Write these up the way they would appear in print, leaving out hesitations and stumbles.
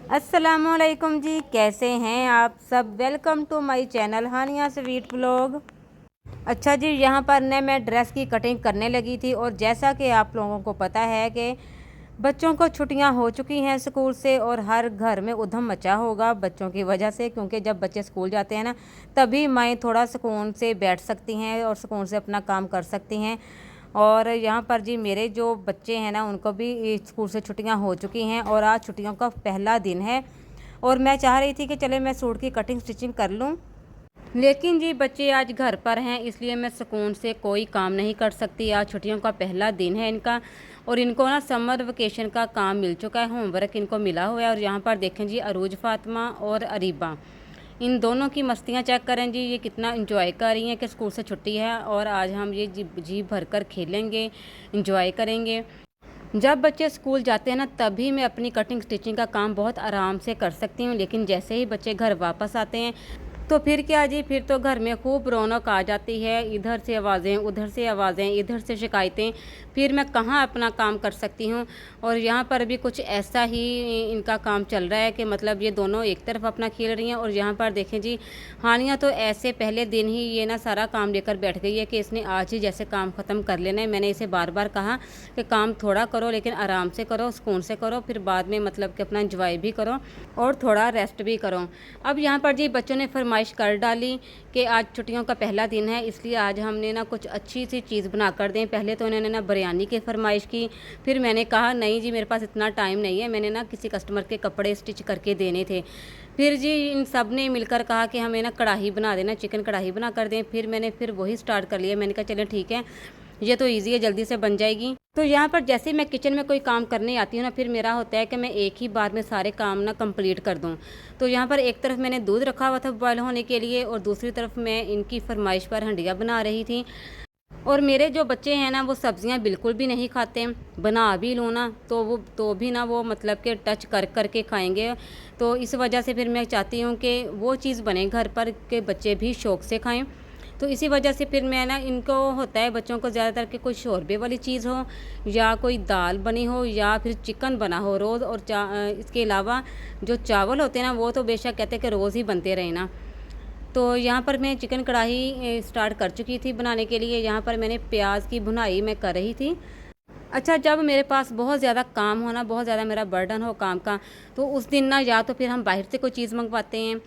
अस्सलामुअलैकुम जी, कैसे हैं आप सब। Welcome to my channel Haniya sweet vlog. अच्छा जी, यहाँ पर ने मैं ड्रेस की कटिंग करने लगी थी और जैसा कि आप लोगों को पता है कि बच्चों को छुट्टियां हो चुकी हैं स्कूल से और हर घर में उधम मचा होगा बच्चों की वजह से, क्योंकि जब बच्चे स्कूल जाते हैं ना तभी माएँ थोड़ा सुकून से बैठ सकती हैं और सुकून से अपना काम कर सकती हैं। और यहाँ पर जी मेरे जो बच्चे हैं ना उनको भी स्कूल से छुट्टियां हो चुकी हैं और आज छुट्टियों का पहला दिन है और मैं चाह रही थी कि चले मैं सूट की कटिंग स्टिचिंग कर लूँ, लेकिन जी बच्चे आज घर पर हैं इसलिए मैं सुकून से कोई काम नहीं कर सकती। आज छुट्टियों का पहला दिन है इनका और इनको ना समर वेकेशन का काम मिल चुका है, होमवर्क इनको मिला हुआ है। और यहाँ पर देखें जी अरूज फातिमा और अरीबा, इन दोनों की मस्तियाँ चेक करें जी, ये कितना इंजॉय कर रही हैं कि स्कूल से छुट्टी है और आज हम ये जी भर कर खेलेंगे, इंजॉय करेंगे। जब बच्चे स्कूल जाते हैं ना तभी मैं अपनी कटिंग स्टिचिंग का काम बहुत आराम से कर सकती हूँ, लेकिन जैसे ही बच्चे घर वापस आते हैं तो फिर क्या जी, फिर तो घर में खूब रौनक आ जाती है। इधर से आवाज़ें, उधर से आवाज़ें, इधर से शिकायतें, फिर मैं कहाँ अपना काम कर सकती हूँ। और यहाँ पर भी कुछ ऐसा ही इनका काम चल रहा है कि मतलब ये दोनों एक तरफ अपना खेल रही हैं। और यहाँ पर देखें जी हानिया तो ऐसे पहले दिन ही ये ना सारा काम लेकर बैठ गई है कि इसने आज ही जैसे काम ख़त्म कर लेना है। मैंने इसे बार बार कहा कि काम थोड़ा करो लेकिन आराम से करो, सुकून से करो, फिर बाद में मतलब कि अपना इंजॉय भी करो और थोड़ा रेस्ट भी करो। अब यहाँ पर जी बच्चों ने फरमाइश कर डाली कि आज छुट्टियों का पहला दिन है इसलिए आज हमने ना कुछ अच्छी सी चीज़ बना कर दें। पहले तो उन्होंने ना बिरयानी की फरमाइश की, फिर मैंने कहा नहीं जी मेरे पास इतना टाइम नहीं है, मैंने ना किसी कस्टमर के कपड़े स्टिच करके देने थे। फिर जी इन सब ने मिलकर कहा कि हमें ना कढ़ाई बना देना, चिकन कढ़ाई बना कर दें। फिर मैंने वही स्टार्ट कर लिया। मैंने कहा चलें ठीक है, ये तो ईजी है, जल्दी से बन जाएगी। तो यहाँ पर जैसे मैं किचन में कोई काम करने आती हूँ ना फिर मेरा होता है कि मैं एक ही बार में सारे काम ना कंप्लीट कर दूँ। तो यहाँ पर एक तरफ मैंने दूध रखा हुआ था बॉयल होने के लिए और दूसरी तरफ मैं इनकी फरमाइश पर हंडिया बना रही थी। और मेरे जो बच्चे हैं ना वो सब्जियां बिल्कुल भी नहीं खाते, बना भी लूँ ना तो भी ना वो मतलब के टच कर कर के खाएंगे। तो इस वजह से फिर मैं चाहती हूँ कि वो चीज़ बने घर पर के बच्चे भी शौक़ से खाएं। तो इसी वजह से फिर मैं ना इनको होता है बच्चों को ज़्यादातर कि कोई शोरबे वाली चीज़ हो या कोई दाल बनी हो या फिर चिकन बना हो रोज़। और इसके अलावा जो चावल होते हैं ना वो तो बेशक कहते हैं कि रोज़ ही बनते रहे ना। तो यहाँ पर मैं चिकन कढ़ाई स्टार्ट कर चुकी थी बनाने के लिए। यहाँ पर मैंने प्याज की भुनाई मैं कर रही थी। अच्छा, जब मेरे पास बहुत ज़्यादा काम हो ना, बहुत ज़्यादा मेरा बर्डन हो काम का, तो उस दिन ना या तो फिर हम बाहर से कोई चीज़ मंगवाते हैं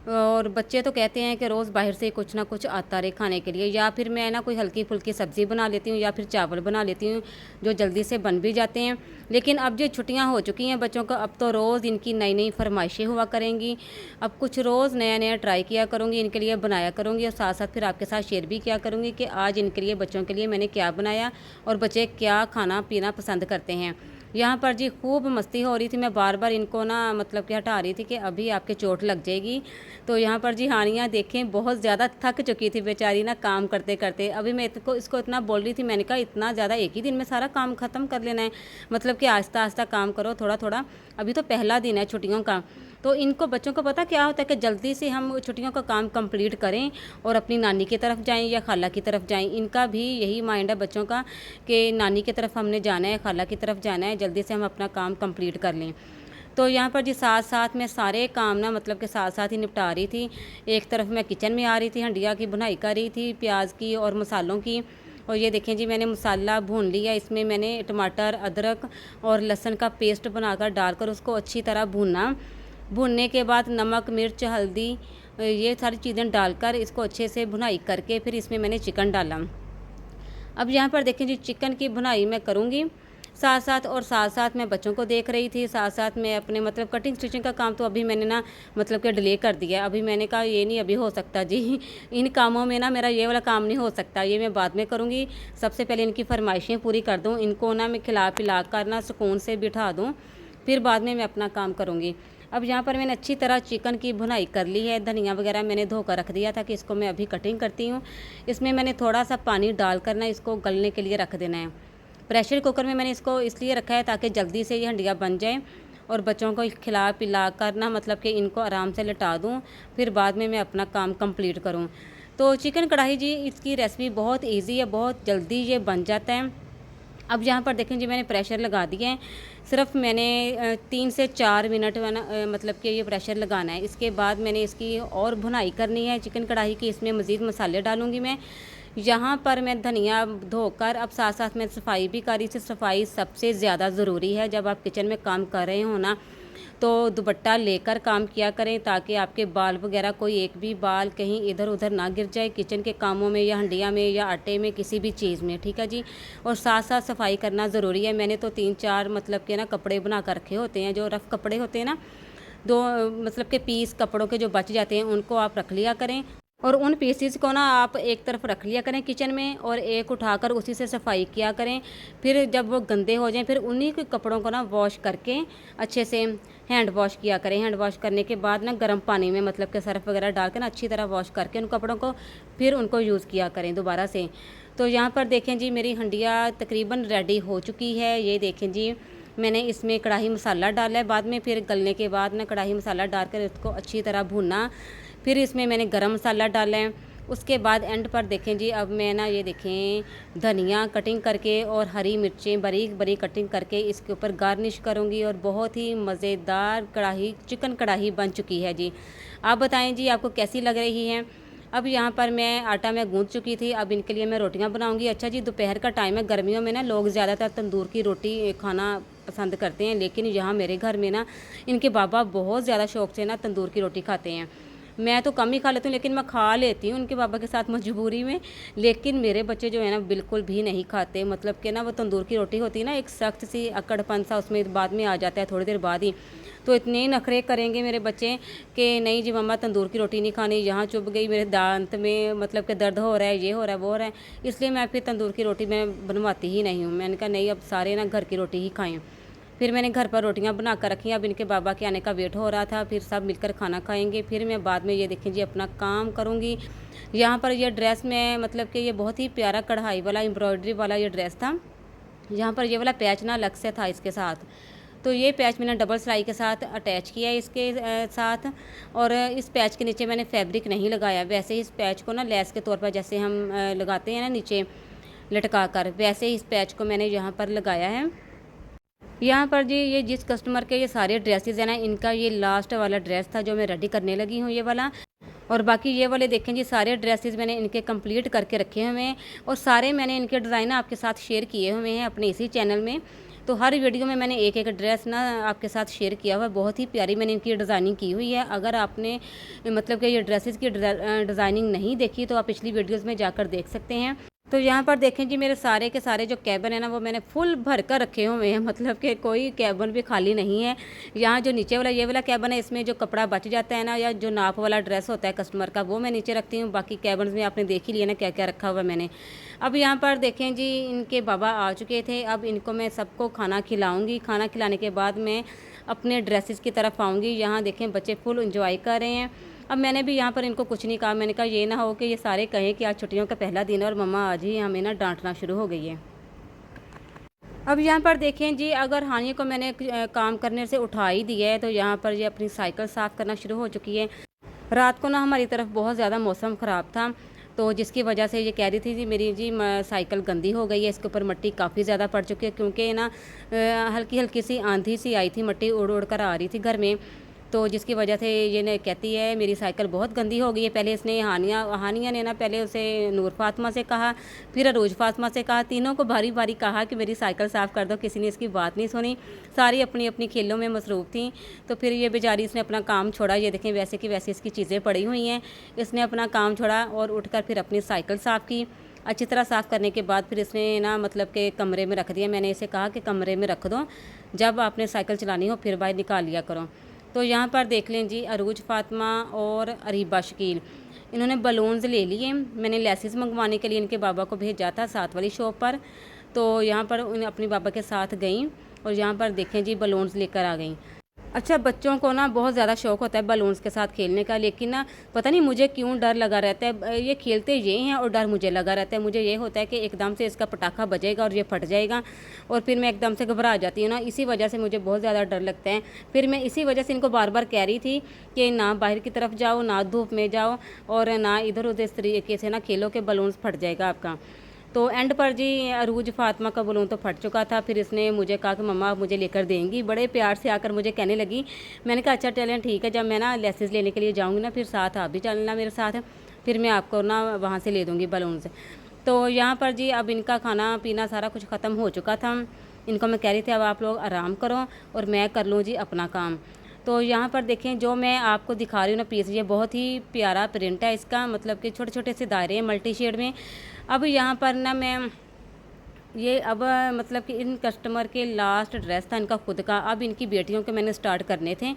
और बच्चे तो कहते हैं कि रोज़ बाहर से कुछ ना कुछ आता रहे खाने के लिए, या फिर मैं ना कोई हल्की फुल्की सब्ज़ी बना लेती हूँ या फिर चावल बना लेती हूँ जो जल्दी से बन भी जाते हैं। लेकिन अब जो छुट्टियां हो चुकी हैं बच्चों को, अब तो रोज़ इनकी नई नई फरमाइशें हुआ करेंगी। अब कुछ रोज़ नया नया ट्राई किया करूँगी, इनके लिए बनाया करूँगी और साथ साथ फिर आपके साथ शेयर भी किया करूँगी कि आज इनके लिए बच्चों के लिए मैंने क्या बनाया और बच्चे क्या खाना पीना पसंद करते हैं। यहाँ पर जी खूब मस्ती हो रही थी, मैं बार बार इनको ना मतलब कि हटा रही थी कि अभी आपके चोट लग जाएगी। तो यहाँ पर जी हानिया देखें बहुत ज़्यादा थक चुकी थी बेचारी ना काम करते करते। अभी मैं इसको इतना बोल रही थी, मैंने कहा इतना ज़्यादा एक ही दिन में सारा काम ख़त्म कर लेना है, मतलब कि आहिस्ता आहिस्ता काम करो थोड़ा थोड़ा, अभी तो पहला दिन है छुट्टियों का। तो इनको बच्चों को पता क्या होता है कि जल्दी से हम छुट्टियों का काम कंप्लीट करें और अपनी नानी की तरफ जाएं या खाला की तरफ जाएं। इनका भी यही माइंड है बच्चों का कि नानी की तरफ हमने जाना है, खाला की तरफ जाना है, जल्दी से हम अपना काम कंप्लीट कर लें। तो यहाँ पर जी साथ साथ मैं सारे काम ना मतलब के साथ साथ ही निपटा रही थी। एक तरफ मैं किचन में आ रही थी, हंडिया की बुनाई कर रही थी प्याज की और मसालों की। और ये देखें जी मैंने मसाला भून लिया, इसमें मैंने टमाटर, अदरक और लहसुन का पेस्ट बनाकर डालकर उसको अच्छी तरह भूनना। भूनने के बाद नमक, मिर्च, हल्दी, ये सारी चीज़ें डालकर इसको अच्छे से भुनाई करके फिर इसमें मैंने चिकन डाला। अब यहाँ पर देखें जी चिकन की भुनाई मैं करूँगी साथ साथ, और साथ साथ मैं बच्चों को देख रही थी, साथ साथ मैं अपने मतलब कटिंग स्टिचिंग का काम तो अभी मैंने ना मतलब कि डिले कर दिया। अभी मैंने कहा ये नहीं अभी हो सकता जी, इन कामों में ना मेरा ये वाला काम नहीं हो सकता, ये मैं बाद में करूँगी। सबसे पहले इनकी फरमाइशें पूरी कर दूँ, इनको ना मैं खिला पिला कर ना सुकून से बिठा दूँ, फिर बाद में मैं अपना काम करूँगी। अब यहाँ पर मैंने अच्छी तरह चिकन की भुनाई कर ली है। धनिया वगैरह मैंने धोकर रख दिया था कि इसको मैं अभी कटिंग करती हूँ। इसमें मैंने थोड़ा सा पानी डालकर ना इसको गलने के लिए रख देना है। प्रेशर कुकर में मैंने इसको इसलिए रखा है ताकि जल्दी से ये हंडिया बन जाए और बच्चों को खिला पिला कर ना मतलब कि इनको आराम से लिटा दूँ, फिर बाद में मैं अपना काम कंप्लीट करूँ। तो चिकन कढ़ाई जी इसकी रेसिपी बहुत ईजी है, बहुत जल्दी ये बन जाता है। अब यहाँ पर देखें जी मैंने प्रेशर लगा दिया है। सिर्फ मैंने 3 से 4 मिनट मतलब कि ये प्रेशर लगाना है। इसके बाद मैंने इसकी और भुनाई करनी है चिकन कढ़ाई की। इसमें मज़ीद मसाले डालूँगी मैं। यहाँ पर मैं धनिया धोकर अब साथ साथ मैं सफाई भी कर रही थी। सफाई सबसे ज़्यादा ज़रूरी है जब आप किचन में काम कर रहे हो ना, तो दुपट्टा लेकर काम किया करें ताकि आपके बाल वगैरह कोई एक भी बाल कहीं इधर उधर ना गिर जाए किचन के कामों में या हंडिया में या आटे में किसी भी चीज़ में, ठीक है जी। और साथ साथ सफाई करना ज़रूरी है। मैंने तो 3-4 मतलब के ना कपड़े बना कर रखे होते हैं, जो रफ़ कपड़े होते हैं ना, 2 मतलब के पीस कपड़ों के जो बच जाते हैं उनको आप रख लिया करें और उन पीसीस को ना आप एक तरफ रख लिया करें किचन में और एक उठाकर उसी से सफाई किया करें। फिर जब वो गंदे हो जाएं फिर उन्हीं के कपड़ों को ना वॉश करके अच्छे से हैंड वॉश किया करें। हैंड वॉश करने के बाद ना गर्म पानी में मतलब के सर्फ वगैरह डाल के ना अच्छी तरह वॉश करके उन कपड़ों को फिर उनको यूज़ किया करें दोबारा से। तो यहाँ पर देखें जी मेरी हंडिया तकरीबन रेडी हो चुकी है। ये देखें जी मैंने इसमें कढ़ाई मसाला डाला है बाद में, फिर गलने के बाद ना कढ़ाई मसाला डालकर इसको अच्छी तरह भूनना। फिर इसमें मैंने गरम मसाला डाला है। उसके बाद एंड पर देखें जी अब मैं ना ये देखें धनिया कटिंग करके और हरी मिर्चें बारीक बारीक कटिंग करके इसके ऊपर गार्निश करूँगी और बहुत ही मज़ेदार कढ़ाई चिकन कढ़ाई बन चुकी है जी। आप बताएं जी आपको कैसी लग रही है। अब यहाँ पर मैं आटा में गूँथ चुकी थी। अब इनके लिए मैं रोटियाँ बनाऊँगी। अच्छा जी दोपहर का टाइम है, गर्मियों में ना लोग ज़्यादातर तंदूर की रोटी खाना पसंद करते हैं, लेकिन यहाँ मेरे घर में ना इनके बाबा बहुत ज़्यादा शौक़ से ना तंदूर की रोटी खाते हैं। मैं तो कम ही खा लेती हूँ लेकिन मैं खा लेती हूँ उनके पापा के साथ मजबूरी में। लेकिन मेरे बच्चे जो है ना बिल्कुल भी नहीं खाते। मतलब कि ना वो तंदूर की रोटी होती है ना एक सख्त सी अकड़पन सा उसमें बाद में आ जाता है थोड़ी देर बाद ही। तो इतने ही नखरे करेंगे मेरे बच्चे कि नहीं जी मम्मा तंदूर की रोटी नहीं खानी, यहाँ चुभ गई मेरे दांत में, मतलब कि दर्द हो रहा है, ये हो रहा है वो हो रहा है। इसलिए मैं फिर तंदूर की रोटी मैं बनवाती ही नहीं हूँ। मैंने कहा नहीं अब सारे ना घर की रोटी ही खाएँ। फिर मैंने घर पर रोटियां बना कर रखी। अब इनके बाबा के आने का वेट हो रहा था, फिर सब मिलकर खाना खाएंगे। फिर मैं बाद में ये देखें जी अपना काम करूँगी। यहाँ पर ये ड्रेस में मतलब कि ये बहुत ही प्यारा कढ़ाई वाला एम्ब्रॉयडरी वाला ये ड्रेस था। यहाँ पर ये वाला पैच ना अलग से था इसके साथ, तो ये पैच मैंने डबल सिलाई के साथ अटैच किया है इसके साथ। और इस पैच के नीचे मैंने फैब्रिक नहीं लगाया, वैसे ही इस पैच को ना लेस के तौर पर जैसे हम लगाते हैं ना नीचे लटका कर, वैसे ही इस पैच को मैंने यहाँ पर लगाया है। यहाँ पर जी ये जिस कस्टमर के ये सारे ड्रेसेस हैं ना इनका ये लास्ट वाला ड्रेस था जो मैं रेडी करने लगी हूँ ये वाला। और बाकी ये वाले देखें जी सारे ड्रेसेस मैंने इनके कंप्लीट करके रखे हुए हैं और सारे मैंने इनके डिज़ाइन आपके साथ शेयर किए हुए हैं अपने इसी चैनल में। तो हर वीडियो में मैंने एक एक ड्रेस ना आपके साथ शेयर किया हुआ है। बहुत ही प्यारी मैंने इनकी डिज़ाइनिंग की हुई है। अगर आपने मतलब कि ये ड्रेसेस की डिज़ाइनिंग नहीं देखी तो आप पिछली वीडियोज़ में जाकर देख सकते हैं। तो यहाँ पर देखें जी मेरे सारे के सारे जो कैबन है ना वो मैंने फुल भर कर रखे हुए हैं, मतलब कि कोई कैबन भी खाली नहीं है। यहाँ जो नीचे वाला ये वाला कैबन है इसमें जो कपड़ा बच जाता है ना या जो नाप वाला ड्रेस होता है कस्टमर का वो मैं नीचे रखती हूँ। बाकी कैबन में आपने देख ही लिया ना क्या क्या रखा हुआ मैंने। अब यहाँ पर देखें जी इनके बाबा आ चुके थे। अब इनको मैं सबको खाना खिलाऊँगी। खाना खिलाने के बाद मैं अपने ड्रेसेस की तरफ आऊँगी। यहाँ देखें बच्चे फुल इंजॉय कर रहे हैं। अब मैंने भी यहाँ पर इनको कुछ नहीं कहा। मैंने कहा ये ना हो कि ये सारे कहें कि आज छुट्टियों का पहला दिन है और मम्मा आज ही हमें ना डांटना शुरू हो गई है। अब यहाँ पर देखें जी अगर हानिया को मैंने काम करने से उठा ही दिया है तो यहाँ पर ये अपनी साइकिल साफ़ करना शुरू हो चुकी है। रात को ना हमारी तरफ बहुत ज़्यादा मौसम ख़राब था तो जिसकी वजह से ये कह रही थी जी मेरी जी साइकिल गंदी हो गई है, इसके ऊपर मिट्टी काफ़ी ज़्यादा पड़ चुकी है क्योंकि ना हल्की हल्की सी आंधी सी आई थी, मिट्टी उड़ उड़ कर आ रही थी घर में। तो जिसकी वजह से ये कहती है मेरी साइकिल बहुत गंदी हो गई है। पहले इसने हानिया ने ना पहले उसे नूर फातिमा से कहा, फिर अरूज फातिमा से कहा, तीनों को भारी भारी कहा कि मेरी साइकिल साफ़ कर दो। किसी ने इसकी बात नहीं सुनी, सारी अपनी अपनी खेलों में मसरूफ़ थी। तो फिर ये बेचारी इसने अपना काम छोड़ा। ये देखें वैसे की वैसे इसकी चीज़ें पड़ी हुई हैं। इसने अपना काम छोड़ा और उठकर फिर अपनी साइकिल साफ़ की। अच्छी तरह साफ़ करने के बाद फिर इसने ना मतलब के कमरे में रख दिया। मैंने इसे कहा कि कमरे में रख दो, जब आपने साइकिल चलानी हो फिर बाहर निकाल लिया करो। तो यहाँ पर देख लें जी अरूज फातिमा और अरीबा शकील इन्होंने बलून्स ले लिए। मैंने लेसिस मंगवाने के लिए इनके बाबा को भेजा था साथ वाली शॉप पर। तो यहाँ पर उन्हें अपनी बाबा के साथ गई और यहाँ पर देखें जी बलून्स लेकर आ गई। अच्छा बच्चों को ना बहुत ज़्यादा शौक़ होता है बलून्स के साथ खेलने का, लेकिन ना पता नहीं मुझे क्यों डर लगा रहता है। ये खेलते ये हैं और डर मुझे लगा रहता है। मुझे ये होता है कि एकदम से इसका पटाखा बजेगा और ये फट जाएगा और फिर मैं एकदम से घबरा जाती हूँ ना, इसी वजह से मुझे बहुत ज़्यादा डर लगता है। फिर मैं इसी वजह से इनको बार बार कह रही थी कि ना बाहर की तरफ जाओ, ना धूप में जाओ और ना इधर उधर इस तरीके से ना खेलो के बलून्स फट जाएगा आपका। तो एंड पर जी अरूज फातिमा का बलून तो फट चुका था। फिर इसने मुझे कहा कि मम्मा आप मुझे लेकर देंगी, बड़े प्यार से आकर मुझे कहने लगी। मैंने कहा अच्छा चलें ठीक है, जब मैं ना लेसेस लेने के लिए जाऊँगी ना फिर साथ आप भी चलना मेरे साथ, फिर मैं आपको ना वहाँ से ले दूँगी बलून से। तो यहाँ पर जी अब इनका खाना पीना सारा कुछ ख़त्म हो चुका था। इनको मैं कह रही थी अब आप लोग आराम करो और मैं कर लूँ जी अपना काम। तो यहाँ पर देखें जो मैं आपको दिखा रही हूँ ना पीस, ये बहुत ही प्यारा प्रिंट है इसका, मतलब कि छोटे छोटे से दायरे हैं मल्टी शेड में। अब यहाँ पर ना मैं ये अब मतलब कि इन कस्टमर के लास्ट ड्रेस था इनका खुद का, अब इनकी बेटियों के मैंने स्टार्ट करने थे।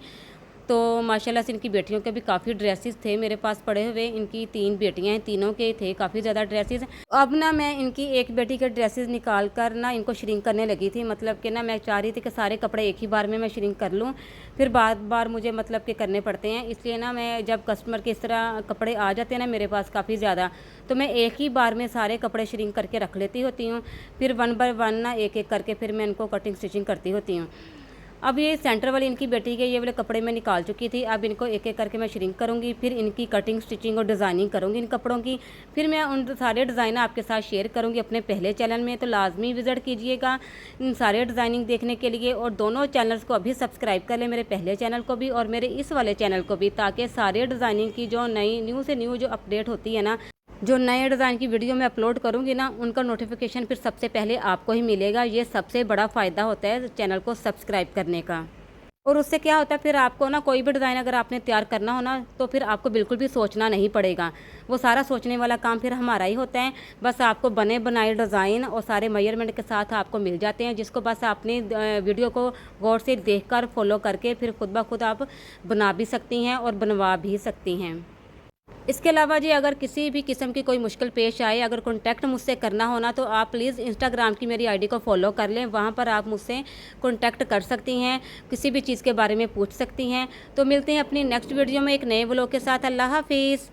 तो माशाल्लाह से इनकी बेटियों के भी काफ़ी ड्रेसेस थे मेरे पास पड़े हुए। इनकी 3 बेटियां हैं, तीनों के थे काफ़ी ज़्यादा ड्रेसेस। अब ना मैं इनकी एक बेटी के ड्रेसेस निकाल कर ना इनको श्रिंक करने लगी थी, मतलब कि ना मैं चाह रही थी कि सारे कपड़े एक ही बार में मैं श्रिंक कर लूँ, फिर बार बार मुझे मतलब कि करने पड़ते हैं। इसलिए ना मैं जब कस्टमर के इस तरह कपड़े आ जाते हैं ना मेरे पास काफ़ी ज़्यादा, तो मैं एक ही बार में सारे कपड़े श्रिंक करके रख लेती होती हूँ। फिर 1 बाय 1 ना एक एक करके फिर मैं इनको कटिंग स्टिचिंग करती होती हूँ। अब ये सेंटर वाली इनकी बेटी के ये वाले कपड़े मैं निकाल चुकी थी। अब इनको एक एक करके मैं श्रिंक करूँगी, फिर इनकी कटिंग स्टिचिंग और डिज़ाइनिंग करूँगी इन कपड़ों की। फिर मैं उन सारे डिज़ाइन आपके साथ शेयर करूँगी अपने पहले चैनल में, तो लाजमी विज़िट कीजिएगा इन सारे डिज़ाइनिंग देखने के लिए। और दोनों चैनल्स को अभी सब्सक्राइब कर लें, मेरे पहले चैनल को भी और मेरे इस वाले चैनल को भी, ताकि सारे डिज़ाइनिंग की जो नई न्यू से न्यू जो अपडेट होती है ना, जो नए डिज़ाइन की वीडियो मैं अपलोड करूँगी ना, उनका नोटिफिकेशन फिर सबसे पहले आपको ही मिलेगा। ये सबसे बड़ा फ़ायदा होता है चैनल को सब्सक्राइब करने का। और उससे क्या होता है फिर आपको ना कोई भी डिज़ाइन अगर आपने तैयार करना हो ना, तो फिर आपको बिल्कुल भी सोचना नहीं पड़ेगा। वो सारा सोचने वाला काम फिर हमारा ही होता है। बस आपको बने बनाए डिज़ाइन और सारे मेजरमेंट के साथ आपको मिल जाते हैं, जिसको बस आपने वीडियो को गौर से देखकर फॉलो करके फिर खुद ब खुद आप बना भी सकती हैं और बनवा भी सकती हैं। इसके अलावा जी अगर किसी भी किस्म की कोई मुश्किल पेश आए, अगर कॉन्टैक्ट मुझसे करना होना, तो आप प्लीज़ इंस्टाग्राम की मेरी आईडी को फॉलो कर लें। वहाँ पर आप मुझसे कॉन्टैक्ट कर सकती हैं, किसी भी चीज़ के बारे में पूछ सकती हैं। तो मिलते हैं अपनी नेक्स्ट वीडियो में एक नए व्लॉग के साथ। अल्लाह हाफिज़।